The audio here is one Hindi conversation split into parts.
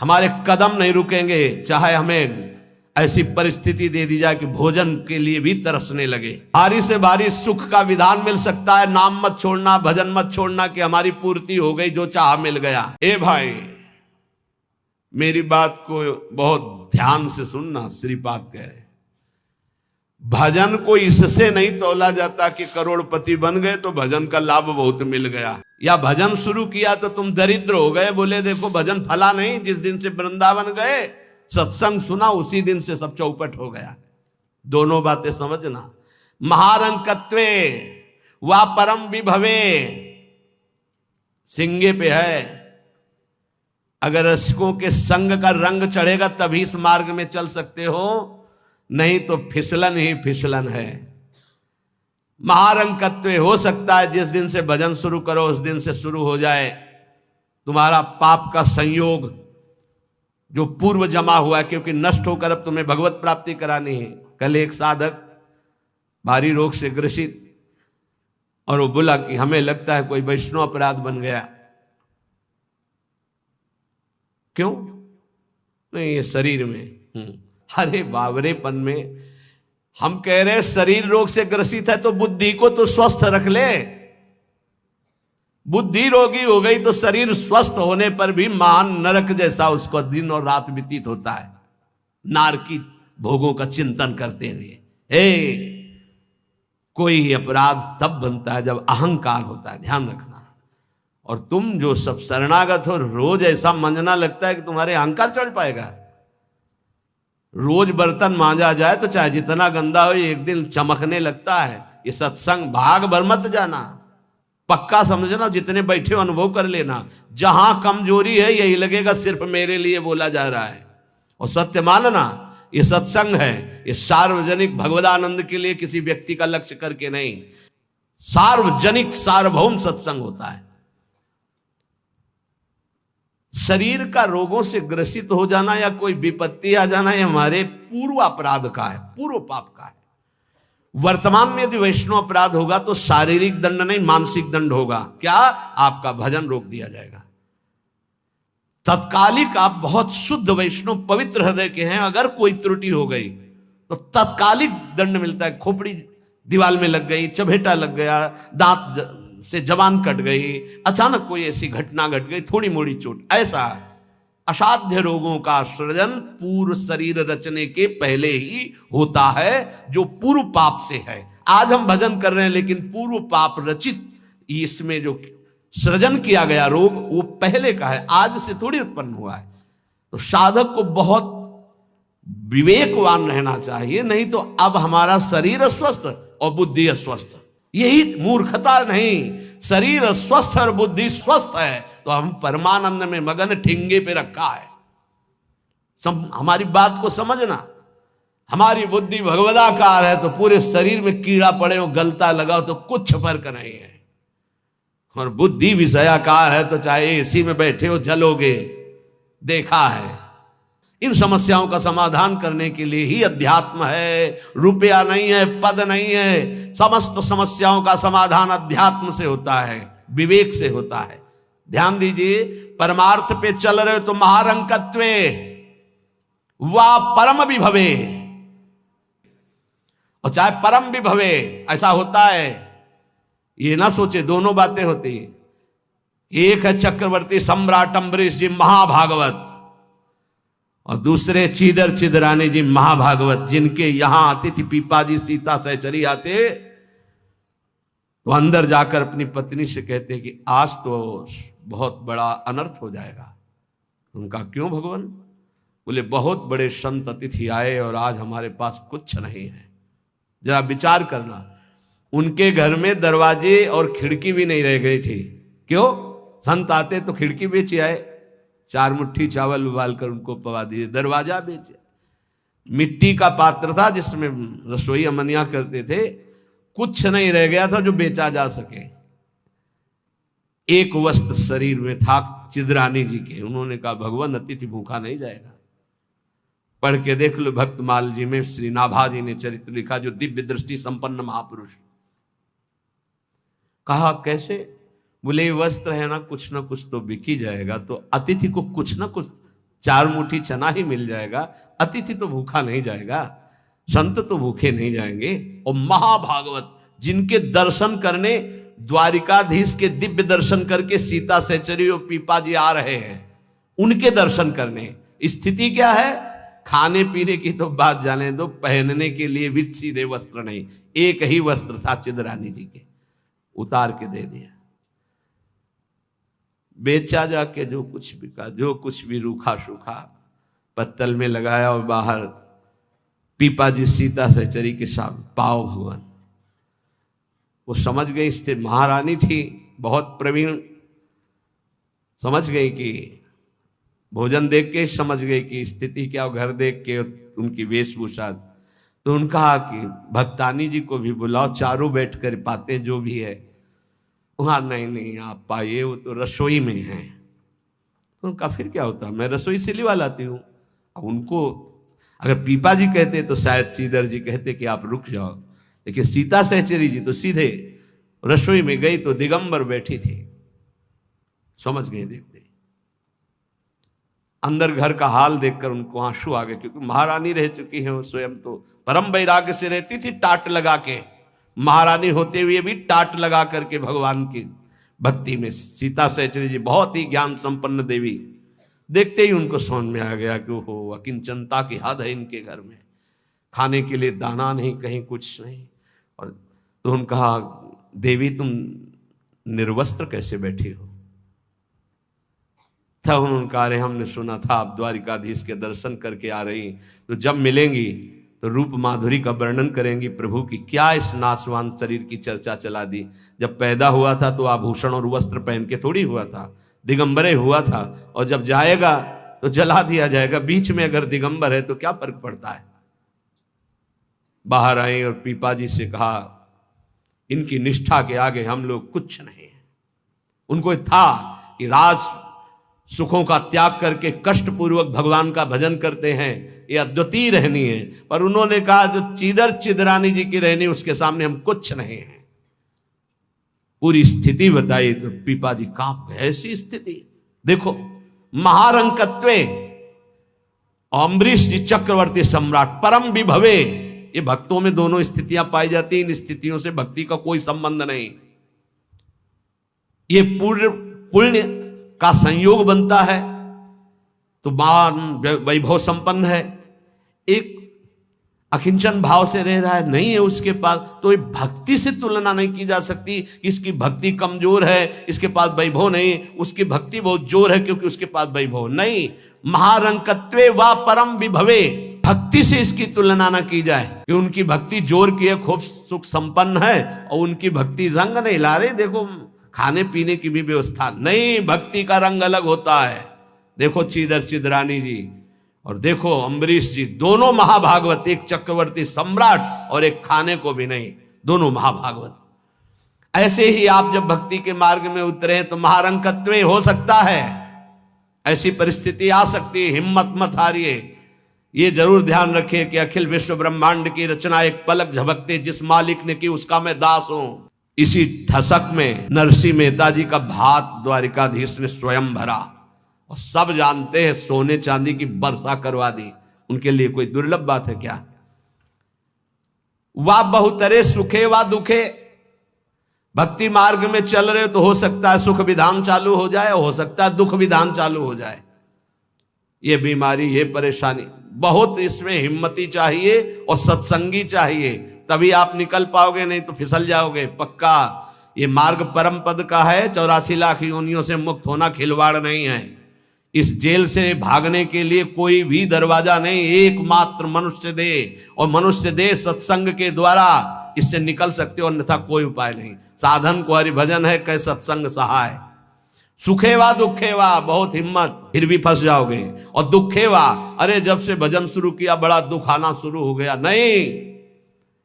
हमारे कदम नहीं रुकेंगे, चाहे हमें ऐसी परिस्थिति दे दी जाए कि भोजन के लिए भी तरसने लगे। भारी से भारी सुख का विधान मिल सकता है, नाम मत छोड़ना, भजन मत छोड़ना कि हमारी पूर्ति हो गई, जो चाह मिल गया। ए भाई, मेरी बात को बहुत ध्यान से सुनना। श्रीपाद कह रहे भजन को इससे नहीं तौला जाता कि करोड़पति बन गए तो भजन का लाभ बहुत मिल गया, या भजन शुरू किया तो तुम दरिद्र हो गए, बोले देखो भजन फला नहीं। जिस दिन से वृंदावन गए, सत्संग सुना, उसी दिन से सब चौपट हो गया। दोनों बातें समझना। महारंकत्वे वा परम विभवे सिंगे पे है। अगर रसिकों के संग का रंग चढ़ेगा तभी इस मार्ग में चल सकते हो, नहीं तो फिसलन ही फिसलन है। महारंकत्व हो सकता है जिस दिन से भजन शुरू करो उस दिन से शुरू हो जाए तुम्हारा पाप का संयोग जो पूर्व जमा हुआ है, क्योंकि नष्ट होकर अब तुम्हें भगवत प्राप्ति करानी है। कल एक साधक भारी रोग से ग्रसित, और वो बोला कि हमें लगता है कोई वैष्णव अपराध बन गया। क्यों? नहीं, ये शरीर में। अरे बावरेपन में हम कह रहे शरीर रोग से ग्रसित है तो बुद्धि को तो स्वस्थ रख ले। बुद्धि रोगी हो गई तो शरीर स्वस्थ होने पर भी महान नरक जैसा उसको दिन और रात व्यतीत होता है, नारकी भोगों का चिंतन करते हुए। कोई अपराध तब बनता है जब अहंकार होता है, ध्यान रखना। और तुम जो सब शरणागत हो, रोज ऐसा मंजना लगता है कि तुम्हारे अहंकार चढ़ पाएगा। रोज बर्तन मांजा जाए तो चाहे जितना गंदा हो, एक दिन चमकने लगता है। ये सत्संग भाग भर मत जाना, पक्का समझना। जितने बैठे हो अनुभव कर लेना, जहां कमजोरी है यही लगेगा सिर्फ मेरे लिए बोला जा रहा है। और सत्य मानना, ये सत्संग है, ये सार्वजनिक भगवदानंद के लिए किसी व्यक्ति का लक्ष्य करके नहीं, सार्वजनिक सार्वभौम सत्संग होता है। शरीर का रोगों से ग्रसित हो जाना या कोई विपत्ति आ जाना, ये हमारे पूर्व अपराध का है, पूर्व पाप का है। वर्तमान में यदि वैष्णव अपराध होगा तो शारीरिक दंड नहीं, मानसिक दंड होगा। क्या? आपका भजन रोक दिया जाएगा। तत्कालिक आप बहुत शुद्ध वैष्णव पवित्र हृदय के हैं, अगर कोई त्रुटि हो गई तो तत्कालिक दंड मिलता है। खोपड़ी दीवार में लग गई, चबेटा लग गया, दांत से जबान कट गई, अचानक कोई ऐसी घटना घट गई, थोड़ी मोड़ी चोट, ऐसा असाध्य रोगों का सृजन पूर्व शरीर रचने के पहले ही होता है, जो पूर्व पाप से है। आज हम भजन कर रहे हैं लेकिन पूर्व पाप रचित इसमें जो सृजन किया गया रोग वो पहले का है, आज से थोड़ी उत्पन्न हुआ है। तो साधक को बहुत विवेकवान रहना चाहिए, नहीं तो अब हमारा शरीर अस्वस्थ और बुद्धि अस्वस्थ, यही मूर्खता नहीं। शरीर स्वस्थ और बुद्धि स्वस्थ है तो हम परमानंद में मगन, ठिंगे पे रखा है। हमारी बात को समझना। हमारी बुद्धि भगवदाकार है तो पूरे शरीर में कीड़ा पड़े हो, गलता लगाओ तो कुछ फर्क नहीं है। और बुद्धि विषयाकार है तो चाहे एसी में बैठे हो जलोगे, देखा है। इन समस्याओं का समाधान करने के लिए ही अध्यात्म है, रुपया नहीं है, पद नहीं है। समस्त समस्याओं का समाधान अध्यात्म से होता है, विवेक से होता है। ध्यान दीजिए, परमार्थ पे चल रहे हो तो महारंकत्वे वा परम विभवे, और चाहे परम विभवे, ऐसा होता है। ये ना सोचे दोनों बातें होती। एक है चक्रवर्ती सम्राट अम्बरीश जी महाभागवत, और दूसरे चीदर चिदरानी जी महाभागवत, जिनके यहां आती थी पीपाजी सीता सहचरी आते तो अंदर जाकर अपनी पत्नी से कहते कि आज तो बहुत बड़ा अनर्थ हो जाएगा। उनका क्यों भगवान? बोले बहुत बड़े संत अतिथि आए और आज हमारे पास कुछ नहीं है। जरा विचार करना, उनके घर में दरवाजे और खिड़की भी नहीं रह गई थी। क्यों? संत आते तो खिड़की बेचे आए, 4 मुट्ठी चावल उबाल कर उनको पवा दिए, दरवाजा बेचे। मिट्टी का पात्र था जिसमें रसोई अमनिया करते थे, कुछ नहीं रह गया था जो बेचा जा सके। एक वस्त्र शरीर में था चिदरानी जी के। उन्होंने कहा भगवान अतिथि भूखा नहीं जाएगा। पढ़ के देख लो भक्तमाल जी में श्री नाभा जी ने चरित्र लिखा, जो दिव्य दृष्टि संपन्न महापुरुष। कहा कैसे? बोले वस्त्र है ना कुछ तो बिक ही जाएगा, तो अतिथि को कुछ ना कुछ 4 मुट्ठी चना ही मिल जाएगा, अतिथि तो भूखा नहीं जाएगा, संत तो भूखे नहीं जाएंगे। और महाभागवत जिनके दर्शन करने द्वारिकाधीश के दिव्य दर्शन करके सीता सहचरी और पीपा जी आ रहे हैं, उनके दर्शन करने, स्थिति क्या है? खाने पीने की तो बात जाने दो, पहनने के लिए भी सीधे वस्त्र नहीं, एक ही वस्त्र था चिदरानी जी के, उतार के दे दिया। बेचा जाके जो कुछ बिका, जो कुछ भी रूखा सूखा पत्तल में लगाया और बाहर पीपा जी सीता सहचरी के साथ पाओ भगवान। वो समझ गई, स्थिति महारानी थी बहुत प्रवीण, समझ गई कि भोजन देख के समझ गई कि स्थिति क्या, घर देख के उनकी वेशभूषा, तो उनका कहा कि भक्तानी जी को भी बुलाओ, चारों बैठ कर पाते जो भी है। वहाँ नहीं आप पाइए, वो तो रसोई में है। तो उनका फिर क्या होता, मैं रसोई से लिवा लाती हूँ। अब उनको अगर पीपा जी कहते तो शायद चीदर जी कहते कि आप रुक जाओ, लेकिन सीता सहचरी जी तो सीधे रसोई में गई तो दिगंबर बैठी थी, समझ गए देखते। अंदर घर का हाल देखकर उनको आंसू आ गए, क्योंकि महारानी रह चुकी है, वो स्वयं तो परम वैराग्य से रहती थी, टाट लगा के, महारानी होते हुए भी टाट लगा करके भगवान की भक्ति में। सीता सहचरी जी बहुत ही ज्ञान संपन्न देवी, देखते ही उनको समझ में आ गया कि वो अकिंचनता की हद है इनके घर में, खाने के लिए दाना नहीं, कहीं कुछ नहीं। और तो उन्होंने कहा, देवी तुम निर्वस्त्र कैसे बैठी हो? तब उन्होंने कहा, अरे हमने सुना था आप द्वारिकाधीश के दर्शन करके आ रही, तो जब मिलेंगी तो रूप माधुरी का वर्णन करेंगी प्रभु की। क्या इस नासवान शरीर की चर्चा चला दी? जब पैदा हुआ था तो आभूषण और वस्त्र पहन के थोड़ी हुआ था, दिगंबरे हुआ था, और जब जाएगा तो जला दिया जाएगा। बीच में अगर दिगंबर है तो क्या फर्क पड़ता है? बाहर आई और पीपा जी से कहा, इनकी निष्ठा के आगे हम लोग कुछ नहीं है। उनको था कि राज सुखों का त्याग करके कष्ट पूर्वक भगवान का भजन करते हैं, ये अद्वितीय रहनी है, पर उन्होंने कहा जो चीदर चिदरानी जी की रहनी, उसके सामने हम कुछ नहीं है। पूरी स्थिति बताई तो पीपा जी कांप गए। ऐसी स्थिति देखो, महारंकत्वे अम्बरीश जी चक्रवर्ती सम्राट परम विभवे, ये भक्तों में दोनों स्थितियां पाई जाती हैं। इन स्थितियों से भक्ति का कोई संबंध नहीं, ये पूर्ण पुण्य का संयोग बनता है तो मान वैभव संपन्न है। एक अकिंचन भाव से रह रहा है, नहीं है उसके पास, तो ये भक्ति से तुलना नहीं की जा सकती। इसकी भक्ति कमजोर है, इसके पास वैभव नहीं, उसकी भक्ति बहुत जोर है क्योंकि उसके पास वैभव नहीं। महारंकत्वे व परम विभवे, भक्ति से इसकी तुलना ना की जाए कि उनकी भक्ति जोर की है, खूब सुख संपन्न है, और उनकी भक्ति रंग नहीं ला रहे। देखो खाने पीने की भी व्यवस्था नहीं, भक्ति का रंग अलग होता है। देखो चीदर चिदरानी जी और देखो अम्बरीश जी, दोनों महाभागवत, एक चक्रवर्ती सम्राट और एक खाने को भी नहीं, दोनों महाभागवत। ऐसे ही आप जब भक्ति के मार्ग में उतरे तो महारंकत्व हो सकता है, ऐसी परिस्थिति आ सकती है, हिम्मत मत हारिए। ये जरूर ध्यान रखिए कि अखिल विश्व ब्रह्मांड की रचना एक पलक झपकते जिस मालिक ने की उसका मैं दास हूं। इसी ठसक में नरसिंह मेहता जी का भात द्वारिकाधीश ने स्वयं भरा, और सब जानते हैं सोने चांदी की वर्षा करवा दी। उनके लिए कोई दुर्लभ बात है क्या? वाह बहुतरे सुखे वा दुखे, भक्ति मार्ग में चल रहे तो हो सकता है सुख विधान चालू हो जाए, हो सकता है दुख विधान चालू हो जाए। ये बीमारी, ये परेशानी, बहुत इसमें हिम्मती चाहिए और सत्संगी चाहिए, तभी आप निकल पाओगे, नहीं तो फिसल जाओगे पक्का। ये मार्ग परम पद का है, 84 लाख योनियों से मुक्त होना खिलवाड़ नहीं है। इस जेल से भागने के लिए कोई भी दरवाजा नहीं, एकमात्र मनुष्य दे, और मनुष्य दे सत्संग के द्वारा इससे निकल सकते हो, अन्यथा कोई उपाय नहीं। साधन को हरिभजन है, कै सत्संग सहाय। सुखेवा दुखेवा, बहुत हिम्मत, फिर भी फंस जाओगे। और दुखेवा, अरे जब से भजन शुरू किया बड़ा दुख आना शुरू हो गया, नहीं।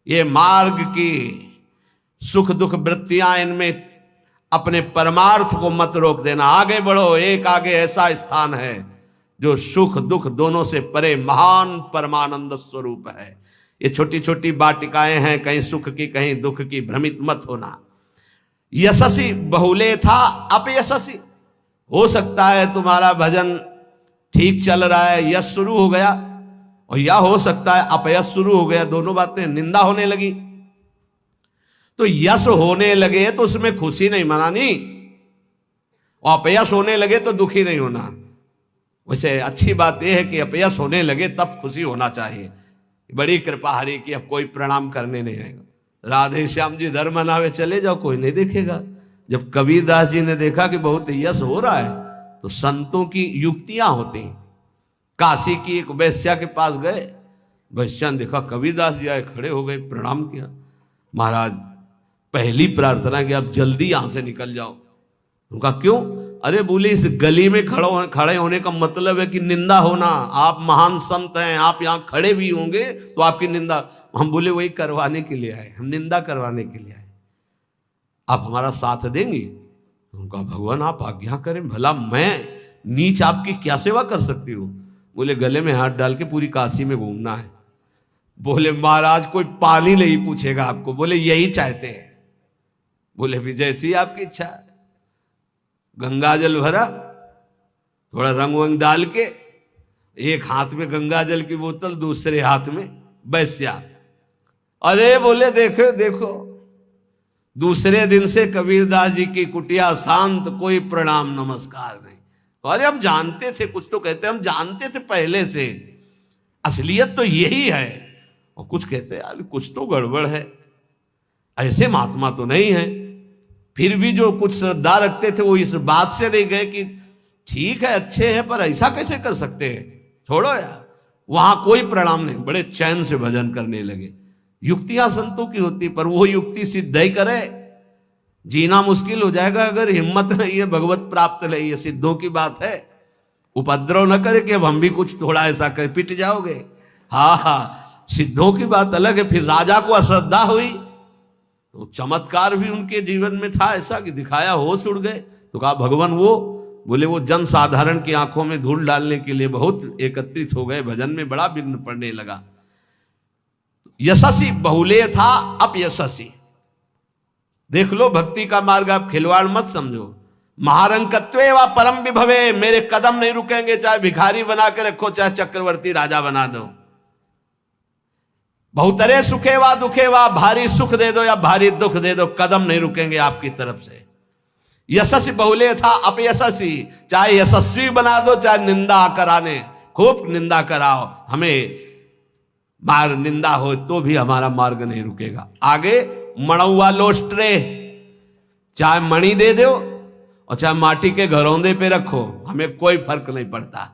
ये मार्ग की सुख दुख वृत्तियां, इनमें अपने परमार्थ को मत रोक देना, आगे बढ़ो। एक आगे ऐसा स्थान है जो सुख दुख दोनों से परे महान परमानंद स्वरूप है। ये छोटी छोटी वाटिकाएं हैं, कहीं सुख की कहीं दुख की, भ्रमित मत होना। यशस्वी बहुले था अपयशस्वी, हो सकता है तुम्हारा भजन ठीक चल रहा है, यश शुरू हो गया, और या हो सकता है अपयश शुरू हो गया, दोनों बातें, निंदा होने लगी। तो यश होने लगे तो उसमें खुशी नहीं मनानी, और अपयश होने लगे तो दुखी नहीं होना। वैसे अच्छी बात यह है कि अपयश होने लगे तब खुशी होना चाहिए। बड़ी कृपा हरि की, अब कोई प्रणाम करने नहीं आएगा। राधे श्याम जी धर्म मनावे चले जाओ, कोई नहीं देखेगा। जब कबीरदास जी ने देखा कि बहुत यश हो रहा है, तो संतों की युक्तियां होती हैं। काशी की एक वैश्या के पास गए, वैश्या ने देखा कबीरदास जी आए, खड़े हो गए, प्रणाम किया। महाराज पहली प्रार्थना कि आप जल्दी यहां से निकल जाओ। उनका क्यों? अरे बोले इस गली में खड़े होने का मतलब है कि निंदा होना। आप महान संत हैं, आप यहाँ खड़े भी होंगे तो आपकी निंदा। हम बोले वही करवाने के लिए आए, हम निंदा करवाने के लिए आए, आप हमारा साथ देंगे? उनका भगवान आप आज्ञा करें, भला मैं नीच आपकी क्या सेवा कर सकती हूँ? बोले गले में हाथ डाल के पूरी काशी में घूमना है। बोले महाराज कोई पानी नहीं पूछेगा आपको। बोले यही चाहते हैं। बोले भी जैसी आपकी इच्छा। गंगा जल भरा, थोड़ा रंग वंग डाल के, एक हाथ में गंगा जल की बोतल, दूसरे हाथ में वैश्या। अरे बोले देखो देखो, दूसरे दिन से कबीरदास जी की कुटिया शांत, कोई प्रणाम नमस्कार नहीं। अरे हम जानते थे, कुछ तो कहते हम जानते थे पहले से, असलियत तो यही है। और कुछ कहते यार कुछ तो गड़बड़ है, ऐसे महात्मा तो नहीं है। फिर भी जो कुछ श्रद्धा रखते थे वो इस बात से नहीं गए कि ठीक है अच्छे हैं पर ऐसा कैसे कर सकते हैं, छोड़ो यार। वहां कोई प्रणाम नहीं, बड़े चैन से भजन करने लगे। युक्तियां संतों की होती, पर वो युक्ति सिद्ध ही करे। जीना मुश्किल हो जाएगा अगर हिम्मत नहीं है, भगवत प्राप्त नहीं है। सिद्धों की बात है, उपद्रव न करे कि अब हम भी कुछ थोड़ा ऐसा कर पिट जाओगे। हाँ, सिद्धों की बात अलग है। फिर राजा को अश्रद्धा हुई तो चमत्कार भी उनके जीवन में था ऐसा कि दिखाया, होश उड़ गए। तो कहा भगवान वो, बोले वो जन साधारण की आंखों में धूल डालने के लिए बहुत एकत्रित हो गए, भजन में बड़ा विघ्न पड़ने लगा। यशस्वी बहुले था अपयशस्वी। देख लो भक्ति का मार्ग, आप खिलवाड़ मत समझो। महारंकत्वे व परम विभवे, मेरे कदम नहीं रुकेंगे, चाहे भिखारी बना के रखो, चाहे चक्रवर्ती राजा बना दो। बहुतरे सुखे वा दुखे वा, भारी सुख दे दो या भारी दुख दे दो, कदम नहीं रुकेंगे आपकी तरफ से। यशस्वी बहुले था अपयशस्वी, चाहे यशस्वी बना दो चाहे निंदा कराने, खूब निंदा कराओ, हमें मार निंदा हो तो भी हमारा मार्ग नहीं रुकेगा। आगे मणौवा लोस्ट्रे, चाहे मणि दे दो और चाहे माटी के घरौंदे पे रखो, हमें कोई फर्क नहीं पड़ता।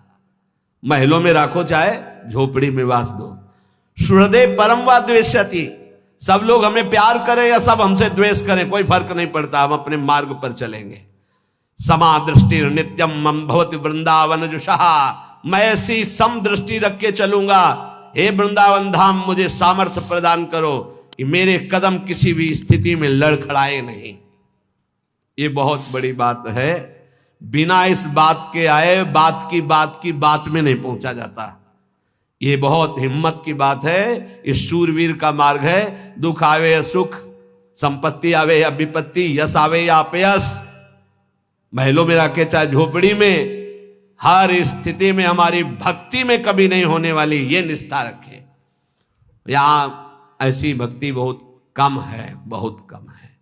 महलों में रखो चाहे झोपड़ी में वास दो। सुहृदय परम व द्वेष्यति, सब लोग हमें प्यार करें या सब हमसे द्वेष करें, कोई फर्क नहीं पड़ता, हम अपने मार्ग पर चलेंगे। समा दृष्टि नित्यम मम भवति वृंदावन जुषा, मैं ऐसी सम दृष्टि रख के चलूंगा। हे वृंदावन धाम, मुझे सामर्थ्य प्रदान करो कि मेरे कदम किसी भी स्थिति में लड़खड़ाए नहीं। ये बहुत बड़ी बात है। बिना इस बात के आए बात की बात में नहीं पहुंचा जाता। ये बहुत हिम्मत की बात है। इस शूरवीर का मार्ग है। दुख आवे या सुख, संपत्ति आवे या विपत्ति, यश आवे या अपयश, महलों में रखे चाहे झोपड़ी में, हर स्थिति में हमारी भक्ति में कभी नहीं होने वाली, ये निष्ठा रखे। यहां ऐसी भक्ति बहुत कम है, बहुत कम है।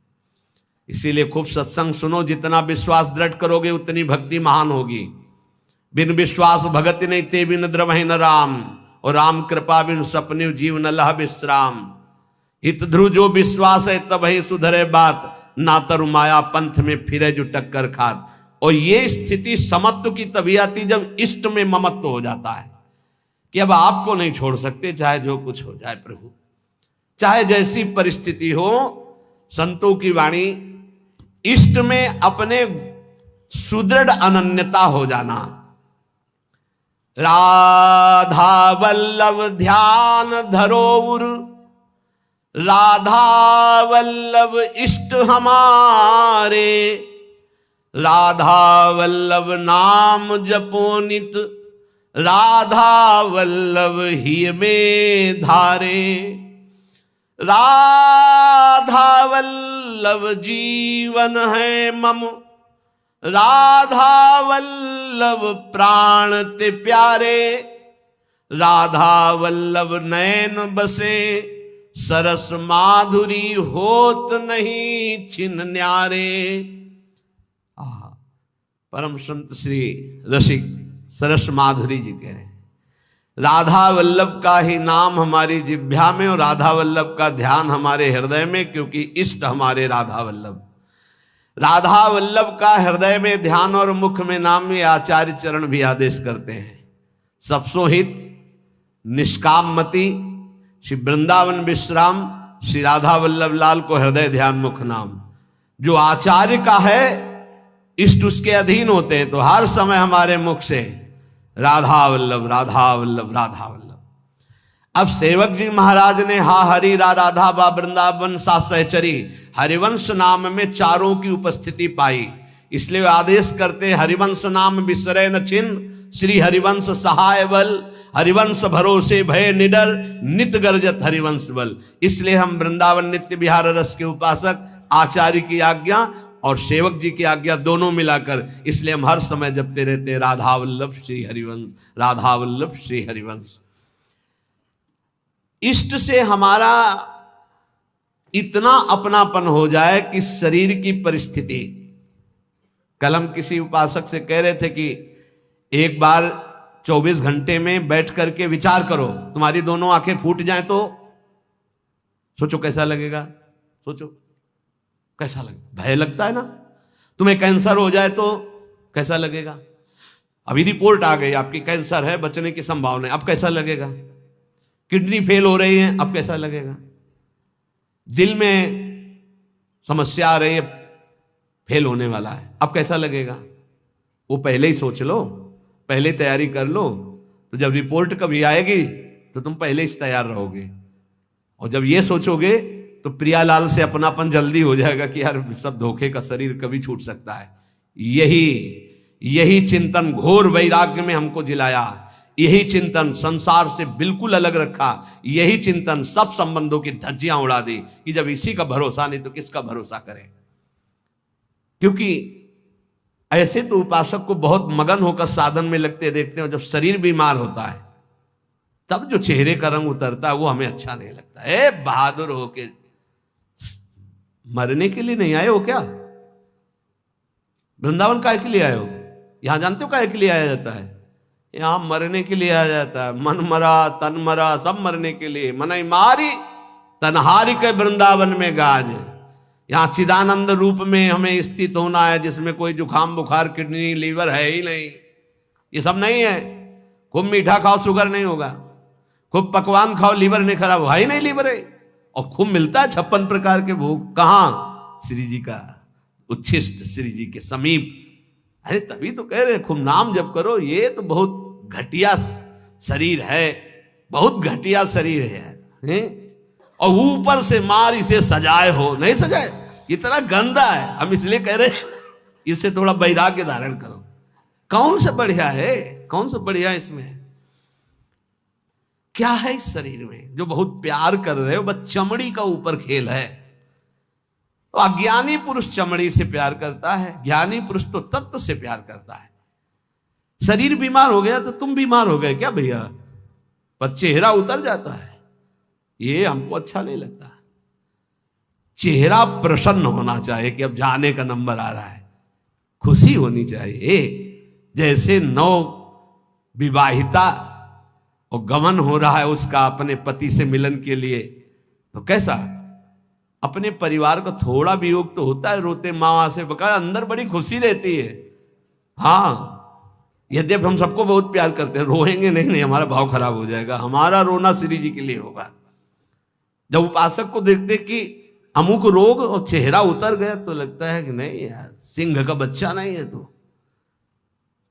इसीलिए खूब सत्संग सुनो, जितना विश्वास दृढ़ करोगे उतनी भक्ति महान होगी। बिन विश्वास भगति नहीं ते बिन द्रवहि न राम, और राम कृपा बिन सपने जीव न लह विश्राम। हित ध्रुव जो विश्वास है तब ही सुधरे बात, ना तरु माया पंथ में फिरे जो टक्कर खात। और ये स्थिति समत्व की तभी आती जब इष्ट में ममत्व हो जाता है कि अब आपको नहीं छोड़ सकते, चाहे जो कुछ हो जाए प्रभु, चाहे जैसी परिस्थिति हो। संतों की वाणी, इष्ट में अपने सुदृढ़ अनन्यता हो जाना। राधा वल्लभ ध्यान धरोउर, राधा वल्लभ इष्ट हमारे, राधा वल्लभ नाम जपो नित, राधा वल्लभ ही में धारे। राधा वल्लभ जीवन है मम, राधा वल्लभ प्राण ते प्यारे, राधा वल्लभ नयन बसे, सरस माधुरी होत नहीं छिन न्यारे। परम संत श्री रसिक सरस माधुरी जी कह रहे हैं, राधा वल्लभ का ही नाम हमारी जिह्वा में और राधा वल्लभ का ध्यान हमारे हृदय में, क्योंकि इष्ट हमारे राधा वल्लभ। राधा वल्लभ का हृदय में ध्यान और मुख में नाम में आचार्य चरण भी आदेश करते हैं। सबसो हित निष्काम मति श्री वृंदावन विश्राम श्री राधा वल्लभ लाल को हृदय ध्यान मुख नाम। जो आचार्य का है इष्ट उसके अधीन होते हैं, तो हर समय हमारे मुख से राधा वल्लभ राधा वल्लभ राधा वल्लभ। अब सेवक जी महाराज ने हा हरि रा राधा बा वृंदावन सा सहचरी हरिवंश नाम में चारों की उपस्थिति पाई, इसलिए वे आदेश करते हरिवंश नाम बिसरे न छिन्न, श्री हरिवंश सहाय बल, हरिवंश भरोसे भय निडर, नित गर्जत हरिवंश बल। इसलिए हम वृंदावन नित्य विहार रस के उपासक आचार्य की आज्ञा और सेवक जी की आज्ञा दोनों मिलाकर, इसलिए हम हर समय जपते रहते हैं राधा वल्लभ श्री हरिवंश, राधा वल्लभ श्री हरिवंश। इष्ट से हमारा इतना अपनापन हो जाए कि शरीर की परिस्थिति, कल हम किसी उपासक से कह रहे थे कि एक बार 24 घंटे में बैठ करके विचार करो, तुम्हारी दोनों आंखें फूट जाएं तो सोचो कैसा लगेगा। सोचो कैसा लगेगा, भय लगता है ना। तुम्हें कैंसर हो जाए तो कैसा लगेगा। अभी रिपोर्ट आ गई आपकी कैंसर है, बचने की संभावना है, अब कैसा लगेगा। किडनी फेल हो रही है, अब कैसा लगेगा। दिल में समस्या आ रही है, फेल होने वाला है, अब कैसा लगेगा। वो पहले ही सोच लो, पहले तैयारी कर लो, तो जब रिपोर्ट कभी आएगी तो तुम पहले ही तैयार रहोगे। और जब ये सोचोगे तो प्रियालाल से अपनापन जल्दी हो जाएगा कि यार सब धोखे का शरीर कभी छूट सकता है। यही चिंतन घोर वैराग्य में हमको जिलाया, यही चिंतन संसार से बिल्कुल अलग रखा, यही चिंतन सब संबंधों की धज्जियां उड़ा दी कि जब इसी का भरोसा नहीं तो किसका भरोसा करें। क्योंकि ऐसे तो उपासक को बहुत मगन होकर साधन में लगते देखते हैं, जब शरीर बीमार होता है तब जो चेहरे का रंग उतरता है वो हमें अच्छा नहीं लगता। ए बहादुर होके मरने के लिए नहीं आए हो क्या। वृंदावन काहे के लिए आए हो। यहां जानते हो काहे के लिए आया जाता है। यहां मरने के लिए आया जाता है। मन मरा तन मरा सब मरने के लिए। मनई मारी तनहारी के वृंदावन में गाज। यहाँ चिदानंद रूप में हमें स्थित होना है, जिसमें कोई जुखाम बुखार किडनी लीवर है ही नहीं, ये सब नहीं है। खूब मीठा खाओ शुगर नहीं होगा, खूब पकवान खाओ लीवर नहीं खराब होगा ही नहीं लीवर है। और खूब मिलता है 56 प्रकार के भोग, कहाँ श्री जी का उच्छिष्ट, श्री जी के समीप। अरे तभी तो कह रहे खूब नाम जप करो। ये तो बहुत घटिया शरीर है, बहुत घटिया शरीर है। और ऊपर से मार इसे सजाए हो, नहीं सजाए, इतना गंदा है। हम इसलिए कह रहे इसे थोड़ा वैराग्य धारण करो। कौन सा बढ़िया है, कौन सा बढ़िया इसमें क्या है इस शरीर में जो बहुत प्यार कर रहे हो। बस चमड़ी का ऊपर खेल है। तो अज्ञानी पुरुष चमड़ी से प्यार करता है, ज्ञानी पुरुष तो तत्व से प्यार करता है। शरीर बीमार हो गया तो तुम बीमार हो गए क्या भैया, पर चेहरा उतर जाता है, ये हमको अच्छा नहीं लगता। चेहरा प्रसन्न होना चाहिए कि अब जाने का नंबर आ रहा है, खुशी होनी चाहिए। जैसे नौ विवाहिता और गमन हो रहा है उसका अपने पति से मिलन के लिए, तो कैसा अपने परिवार का थोड़ा वियोग तो होता है, रोते माँ से बका, अंदर बड़ी खुशी रहती है। हाँ, यद्यपि हम सबको बहुत प्यार करते हैं, रोएंगे नहीं, हमारा भाव खराब हो जाएगा। हमारा रोना श्री जी के लिए होगा। जब उपासक को देखते कि अमुक रोग और चेहरा उतर गया तो लगता है कि नहीं यार, सिंह का बच्चा नहीं है तू,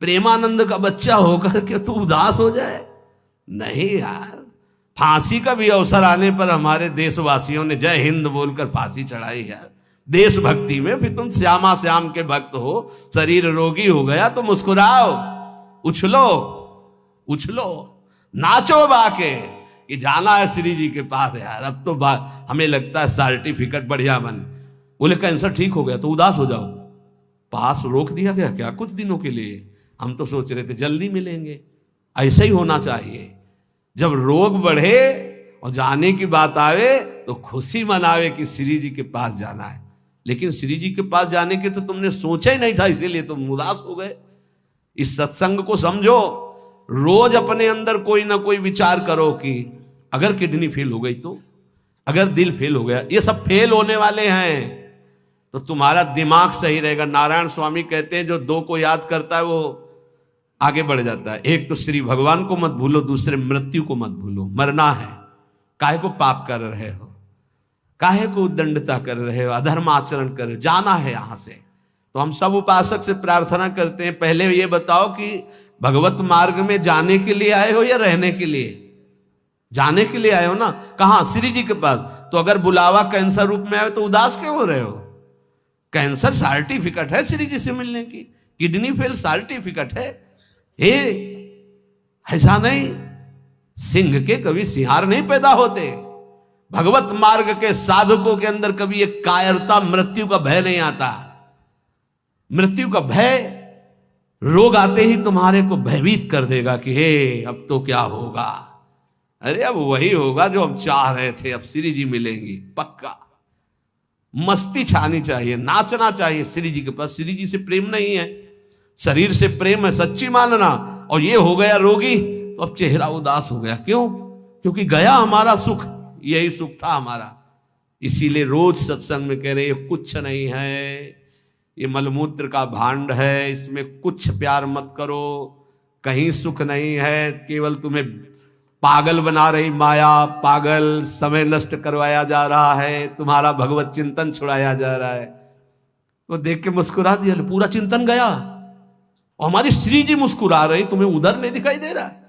प्रेमानंद का बच्चा होकर के तू उदास हो जाए। नहीं यार, फांसी का भी अवसर आने पर हमारे देशवासियों ने जय हिंद बोलकर फांसी चढ़ाई यार, देशभक्ति में। फिर तुम श्यामा श्याम के भक्त हो, शरीर रोगी हो गया तो मुस्कुराओ, उछलो उछलो, नाचो बाके कि जाना है श्री जी के पास यार। अब तो हमें लगता है सर्टिफिकेट बढ़िया बन, बोले कैंसर ठीक हो गया तो उदास हो जाओ, पास रोक दिया गया क्या कुछ दिनों के लिए? हम तो सोच रहे थे जल्दी मिलेंगे। ऐसा ही होना चाहिए, जब रोग बढ़े और जाने की बात आवे तो खुशी मनावे कि श्री जी के पास जाना है। लेकिन श्री जी के पास जाने के तो तुमने सोचा ही नहीं था, इसीलिए तुम उदास हो गए। इस सत्संग को समझो, रोज अपने अंदर कोई ना कोई विचार करो कि अगर किडनी फेल हो गई तो, अगर दिल फेल हो गया, ये सब फेल होने वाले हैं तो तुम्हारा दिमाग सही रहेगा। नारायण स्वामी कहते हैं जो दो को याद करता है वो आगे बढ़ जाता है। एक तो श्री भगवान को मत भूलो, दूसरे मृत्यु को मत भूलो। मरना है, काहे को पाप कर रहे हो, काहे को उद्दंडता कर रहे हो, अधर्म आचरण कर रहे हो, जाना है यहां से। तो हम सब उपासक से प्रार्थना करते हैं, पहले ये बताओ कि भगवत मार्ग में जाने के लिए आए हो या रहने के लिए? जाने के लिए आए हो ना। कहां? श्री जी के पास। तो अगर बुलावा कैंसर रूप में आए तो उदास क्यों हो रहे हो? कैंसर सर्टिफिकेट है श्री जी से मिलने की, किडनी फेल सर्टिफिकेट है। हे, ऐसा नहीं, सिंह के कभी सिंहार नहीं पैदा होते। भगवत मार्ग के साधकों के अंदर कभी एक कायरता, मृत्यु का भय नहीं आता। मृत्यु का भय, रोग आते ही तुम्हारे को भयभीत कर देगा कि हे अब तो क्या होगा। अरे अब वही होगा जो हम चाह रहे थे, अब श्री जी मिलेंगी पक्का। मस्ती छानी चाहिए, नाचना चाहिए श्री जी के पास। श्री जी से प्रेम नहीं है, शरीर से प्रेम है, सच्ची मानना। और ये हो गया रोगी तो अब चेहरा उदास हो गया। क्यों? क्योंकि गया हमारा सुख, यही सुख था हमारा। इसीलिए रोज सत्संग में कह रहे ये कुछ नहीं है, ये मलमूत्र का भांड है, इसमें कुछ प्यार मत करो, कहीं सुख नहीं है, केवल तुम्हें पागल बना रही माया, पागल समय नष्ट करवाया जा रहा है, तुम्हारा भगवत चिंतन छुड़ाया जा रहा है। तो देख के मुस्कुरा दिया, पूरा चिंतन गया। और हमारी श्री जी मुस्कुरा रही, तुम्हें उधर नहीं दिखाई दे रहा है।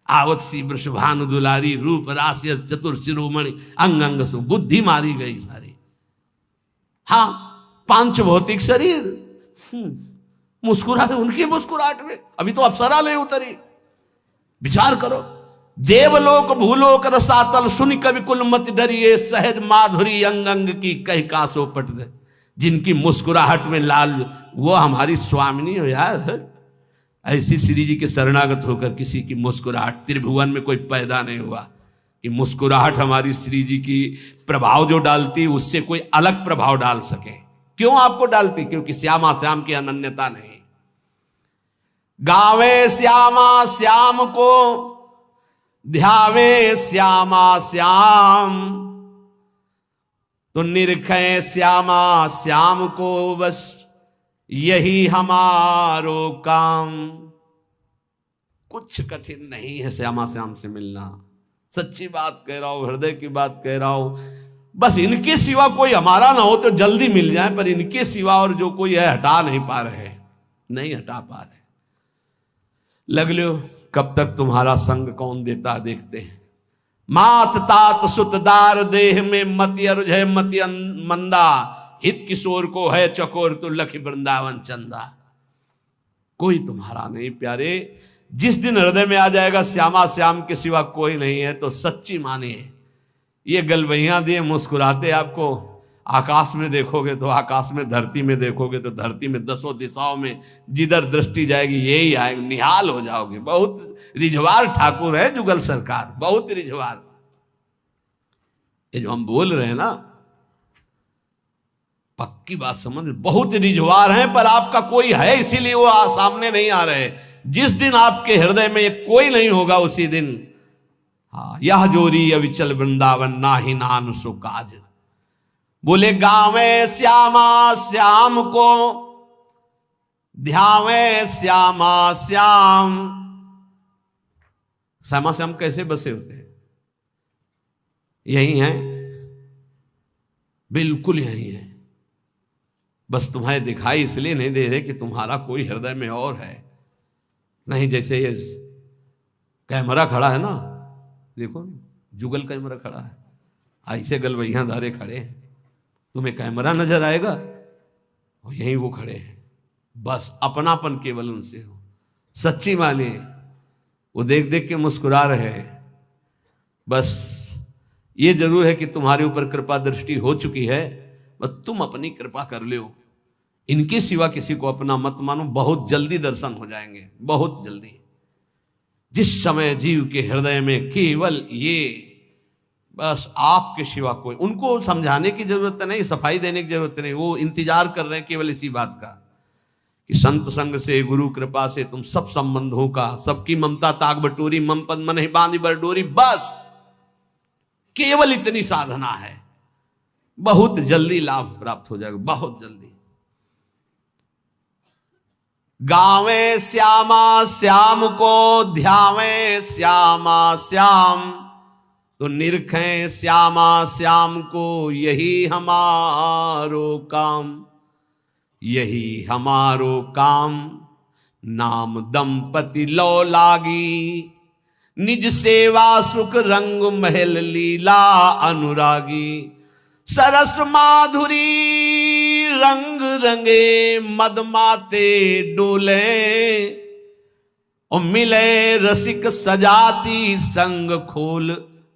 आवत सी वृषभानु दुलारी, रूप राशि चतुर शिरोमणि, अंग अंग सु बुद्धि मारी गई सारी। हाँ, पांच भौतिक शरीर मुस्कुरा रहे, उनकी मुस्कुराहट में अभी तो अप्सरा ले उतरी। विचार करो, देवलोक भूलोक रसातल, सुनि कवि कुल मत डरिए, सहज माधुरी अंग अंग की कह कासो पट दे। जिनकी मुस्कुराहट में लाल, वो हमारी स्वामिनी हो यार। ऐसी श्री जी के शरणागत होकर किसी की मुस्कुराहट, त्रिभुवन में कोई पैदा नहीं हुआ कि मुस्कुराहट हमारी श्री जी की प्रभाव जो डालती उससे कोई अलग प्रभाव डाल सके। क्यों आपको डालती? क्योंकि श्यामा श्याम की अनन्यता नहीं। गावे श्यामा श्याम को, ध्यावे श्यामा श्याम, तो निरखे श्यामा श्याम को, बस यही हमारो काम। कुछ कठिन नहीं है श्यामा श्याम से मिलना। सच्ची बात कह रहा हूं, हृदय की बात कह रहा हूं। बस इनके सिवा कोई हमारा ना हो तो जल्दी मिल जाए, पर इनके सिवा और जो कोई है हटा नहीं पा रहे, नहीं हटा पा रहे। लग लो कब तक तुम्हारा संग कौन देता देखते हैं। मात तात सुतदार देह में मति अरुझ मति मंदा, हित किशोर को है चकोर तो लख वृंदावन चंदा। कोई तुम्हारा नहीं प्यारे। जिस दिन हृदय में आ जाएगा श्यामा श्याम के सिवा कोई नहीं है, तो सच्ची मानिए ये गलवैयां दिए मुस्कुराते आपको आकाश में देखोगे तो आकाश में, धरती में देखोगे तो धरती में, दसों दिशाओं में जिधर दृष्टि जाएगी यही आएगा, निहाल हो जाओगे। बहुत रिझवार ठाकुर है जुगल सरकार, बहुत रिझवार। ये जो हम बोल रहे हैं ना, पक्की बात समझ, बहुत रिझवार हैं, पर आपका कोई है इसीलिए वो सामने नहीं आ रहे। जिस दिन आपके हृदय में कोई नहीं होगा उसी दिन, हाँ, यह जोरी अविचल वृंदावन ना ही नान सो काज। बोले गावे श्यामा श्याम को, ध्यावे श्यामा श्याम। श्यामा श्याम कैसे बसे होते हैं? यही है, बिल्कुल यही है। बस तुम्हें दिखाई इसलिए नहीं दे रहे कि तुम्हारा कोई हृदय में और है। नहीं, जैसे ये कैमरा खड़ा है ना, देखो जुगल कैमरा खड़ा है, ऐसे गलवैया धारे खड़े हैं, तुम्हें कैमरा नजर आएगा और यहीं वो खड़े हैं। बस अपनापन केवल उनसे हो, सच्ची मानिए। वो देख देख के मुस्कुरा रहे हैं। बस ये जरूर है कि तुम्हारे ऊपर कृपा दृष्टि हो चुकी है, बस तुम अपनी कृपा कर लो। इनके सिवा किसी को अपना मत मानो, बहुत जल्दी दर्शन हो जाएंगे, बहुत जल्दी। जिस समय जीव के हृदय में केवल ये बस आपके सिवा कोई, उनको समझाने की जरूरत नहीं, सफाई देने की जरूरत नहीं, वो इंतजार कर रहे हैं केवल इसी बात का कि संत संग से गुरु कृपा से तुम सब संबंधों का, सबकी ममता ताक बटोरी, मम पद मन ही बांधी बरडोरी, बस केवल इतनी साधना है, बहुत जल्दी लाभ प्राप्त हो जाएगा, बहुत जल्दी। गावे श्यामा श्याम को ध्यावे श्यामा श्याम, तो निरखें श्यामा श्याम को, यही हमारो काम, यही हमारो काम। नाम दंपति लो लागी, निज सेवा सुख रंग महल लीला अनुरागी। सरस माधुरी रंग रंगे मद माते डोले, और मिले रसिक सजाती संग खोल,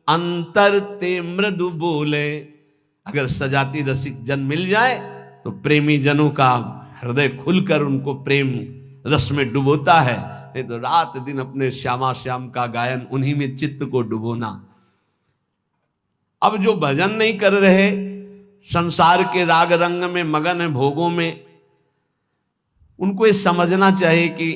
अंतर ते मृदु बोले। अगर सजाती रसिक जन मिल जाए तो प्रेमी जनों का हृदय खुलकर उनको प्रेम रस में डुबोता है, नहीं तो रात दिन अपने श्यामा श्याम का गायन, उन्हीं में चित्त को डुबोना। अब जो भजन नहीं कर रहे, संसार के राग रंग में मगन है, भोगों में, उनको ये समझना चाहिए कि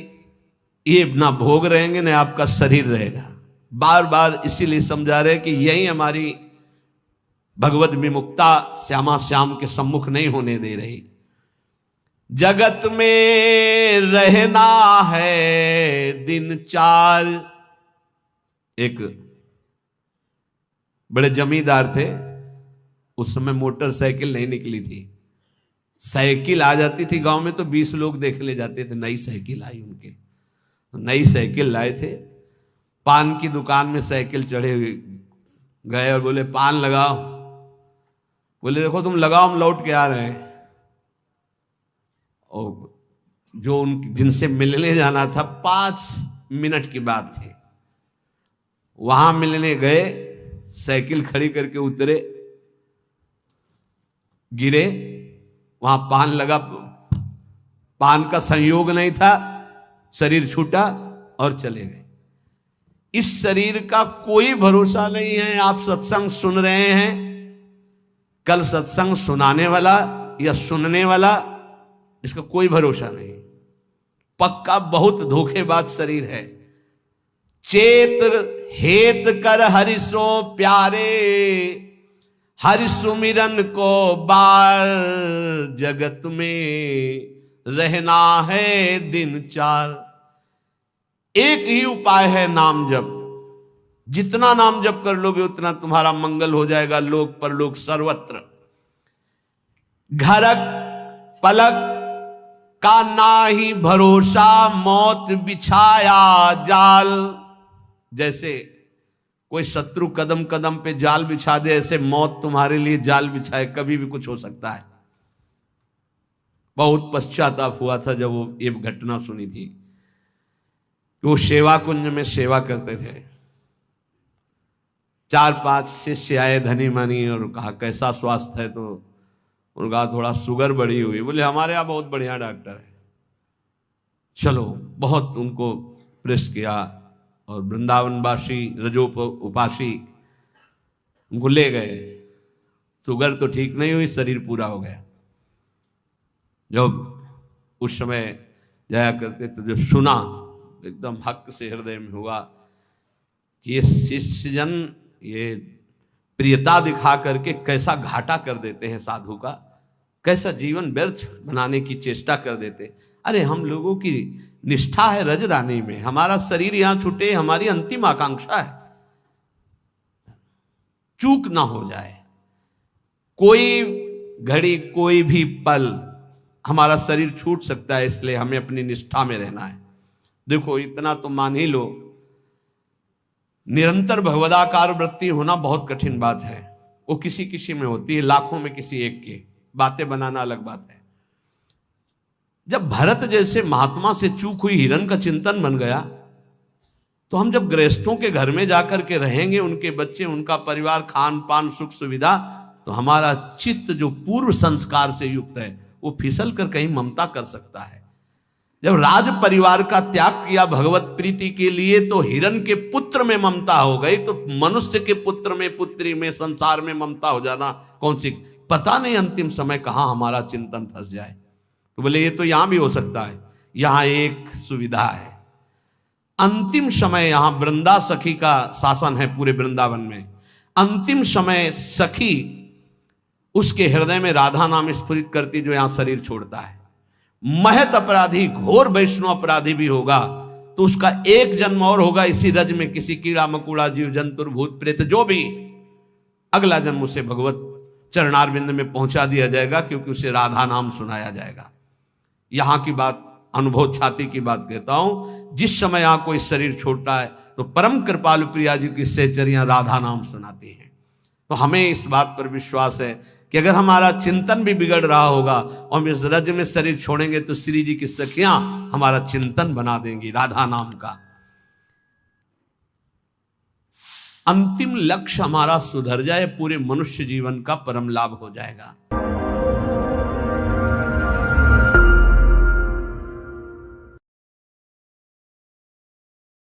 ये ना भोग रहेंगे ना आपका शरीर रहेगा। बार बार इसीलिए समझा रहे कि यही हमारी भगवत विमुक्ता श्यामा श्याम के सम्मुख नहीं होने दे रही। जगत में रहना है दिन चार। एक बड़े जमींदार थे, उस समय मोटरसाइकिल नहीं निकली थी, साइकिल आ जाती थी गांव में तो 20 लोग देख ले जाते थे। नई साइकिल आई उनके, नई साइकिल लाए थे, पान की दुकान में साइकिल चढ़े हुए गए और बोले पान लगाओ। बोले देखो तुम लगाओ, हम लौट के आ रहे हैं। और जो उन जिनसे मिलने जाना था 5 मिनट की बात थी, वहां मिलने गए, साइकिल खड़ी करके उतरे, गिरे, वहां पान लगा, पान का संयोग नहीं था, शरीर छूटा और चले गए। इस शरीर का कोई भरोसा नहीं है। आप सत्संग सुन रहे हैं, कल सत्संग सुनाने वाला या सुनने वाला, इसका कोई भरोसा नहीं, पक्का बहुत धोखेबाज शरीर है। चेत हेत कर हरिसो प्यारे, हरि सुमिरन को बार, जगत में रहना है दिन चार। एक ही उपाय है नाम जप। जितना नाम जप कर लोगे उतना तुम्हारा मंगल हो जाएगा, लोक परलोक सर्वत्र। घरक पलक का नाही भरोसा, मौत बिछाया जाल। जैसे कोई शत्रु कदम कदम पे जाल बिछा दे, ऐसे मौत तुम्हारे लिए जाल बिछाए, कभी भी कुछ हो सकता है। बहुत पश्चाताप हुआ था जब वो ये घटना सुनी थी कि वो सेवा कुंज में सेवा करते थे। 4-5 शिष्य आए धनी मनी और कहा कैसा स्वास्थ्य है, तो उन्होंने कहा थोड़ा शुगर बढ़ी हुई। बोले हमारे यहाँ बहुत बढ़िया डॉक्टर है, चलो। बहुत उनको प्रेस किया और वृंदावनवासी रजोप उपासी उनको ले गए। शुगर तो ठीक नहीं हुई, शरीर पूरा हो गया। जब उस समय जाया करते तो जब सुना, एकदम हक से हृदय में हुआ कि ये शिष्यजन ये प्रियता दिखा करके कैसा घाटा कर देते हैं साधु का, कैसा जीवन व्यर्थ बनाने की चेष्टा कर देते। अरे हम लोगों की निष्ठा है रजरानी में, हमारा शरीर यहां छूटे हमारी अंतिम आकांक्षा है, चूक ना हो जाए। कोई घड़ी कोई भी पल हमारा शरीर छूट सकता है, इसलिए हमें अपनी निष्ठा में रहना है। देखो इतना तो मान ही लो, निरंतर भगवदाकार वृत्ति होना बहुत कठिन बात है। वो किसी किसी में होती है, लाखों में किसी एक के। बातें बनाना अलग बात है। जब भरत जैसे महात्मा से चूक हुई हिरण का चिंतन बन गया, तो हम जब गृहस्थों के घर में जाकर के रहेंगे, उनके बच्चे, उनका परिवार, खान पान सुख सुविधा, तो हमारा चित्त जो पूर्व संस्कार से युक्त है वो फिसल कर कहीं ममता कर सकता है। जब राज परिवार का त्याग किया भगवत प्रीति के लिए तो हिरण के पुत्र में ममता हो गई, तो मनुष्य के पुत्र में, पुत्री में, संसार में ममता हो जाना कौन सी, पता नहीं अंतिम समय कहां हमारा चिंतन फंस जाए। तो बोले ये तो यहां भी हो सकता है। यहां एक सुविधा है, अंतिम समय यहां वृंदा सखी का शासन है पूरे वृंदावन में। अंतिम समय सखी उसके हृदय में राधा नाम स्फुरित करती जो यहां शरीर छोड़ता है। महत अपराधी, घोर वैष्णव अपराधी भी होगा तो उसका एक जन्म और होगा इसी रज में, किसी कीड़ा मकोड़ा जीव जंतुर भूत प्रेत जो भी, अगला जन्म उसे भगवत चरणारविंद में पहुंचा दिया जाएगा, क्योंकि उसे राधा नाम सुनाया जाएगा। यहां की बात, अनुभव छाती की बात कहता हूं, जिस समय यहां कोई शरीर छोड़ता है तो परम कृपालु प्रिया जी की सहचरियां राधा नाम सुनाती हैं। तो हमें इस बात पर विश्वास है कि अगर हमारा चिंतन भी बिगड़ रहा होगा और हम इस रज में शरीर छोड़ेंगे तो श्री जी की सखियां हमारा चिंतन बना देंगी राधा नाम का। अंतिम लक्ष्य हमारा सुधर जाए, पूरे मनुष्य जीवन का परम लाभ हो जाएगा।